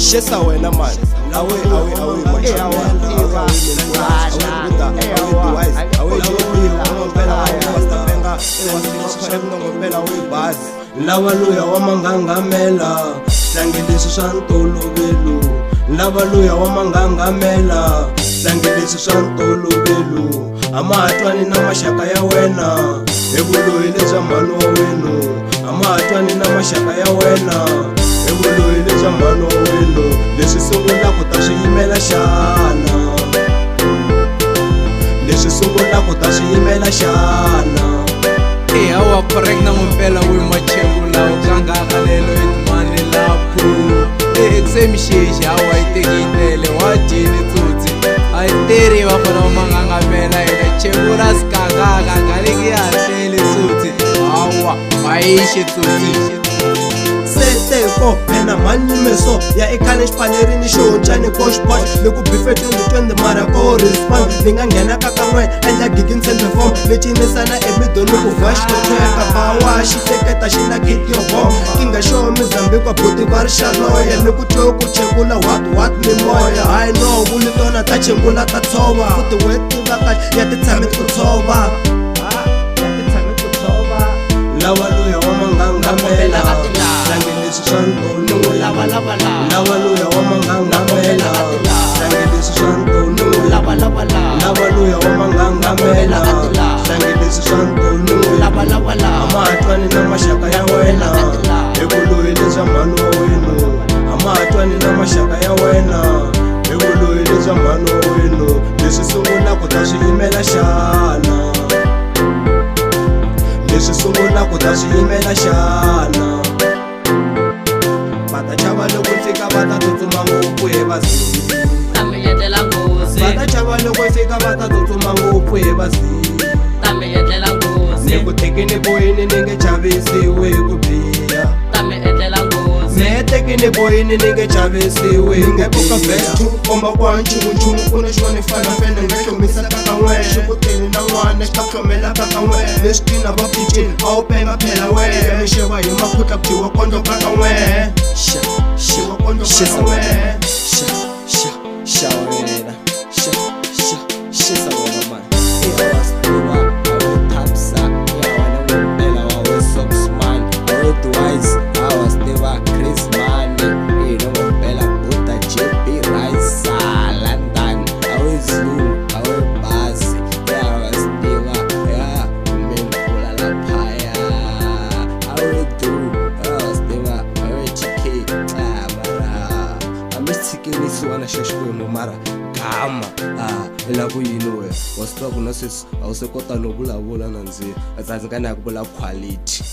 Shesa wena man, awe Lavaluya wa mangangamela, hlangilisi swa ntolovelo. Lavaluya wa mangangamela, hlangilisi swa ntolovelo. Amatwani na maxaka ya wena, evuloyi lebya mhani wa wenu. Amatwani na maxaka ya wena, evuloyi lebya mhani wa wenu. Leswi sungula ku ta swiyimela xana, leswi sungula ku ta swiyimela xana. Hawa correct na ngempela wemachembula ukangaka lelo etimani lapho exemisheji hawa itekitele wajini tsutsi ayiteri bafana umangangamela ila chembula skangaka galiki yahlele tsutsi hawa maishi tsutsi Seteko phena manyimeso ya ekhale xiphanerini xo tshani ko xipot loko bifetini 20 mara ko respond ni nga nghena ka kan'we endla gigi ntshembe form lecinisana emidoni ku vash to cheka bawa xiteketa xi na kit yo bomb kinga xo Mozambique buti va ri xaloya ni ku twe ku chengula what mimoya I know vulitona ta chengula ta tshova futi weti va kahle ya ti tshame ku tshova Lavaluya wa mangangamela, hlangilisi swa ntolovelo. Lavaluya wa mangangamela, hlangilisi swa ntolovelo. Lavaluya wa mangangamela, hlangilisi swa ntolovelo. Amatwani na maxaka ya wena, evuloyi lebya mhani wa wenu. Amatwani na maxaka ya wena, evuloyi lebya mhani wa wenu. Leswi sungula ku ta swiyimela xana, leswi sungula ku ta swiyimela xana. Vata chava loko fika vata tsutsuma ngopfu he vazini, vata chava loko fika vata tsutsuma ngopfu he vazini. Ni ku tekeni boyini ni nge chavisiwi ku biha, ni tekeni boyini ni nge chavisiwi ku buka vestu komba kwa nchumu kuna xona fana fene nge hlomisa ka kan'we xikuteni na n'wana xi ta hlomela ka kan'we leswi tina va pitchini a wu penga phela we mi xeva hi makutla dyiwa kondlo ka kan'we dyiwa kondlo ka kan'we xa wena xisa wena man Wana xaxikwembu mara gama ela ku yini we wa swi tiva ku na sweswi a wu se kota no vulavula na ndzeni a tsandzeka na ya ku vula quality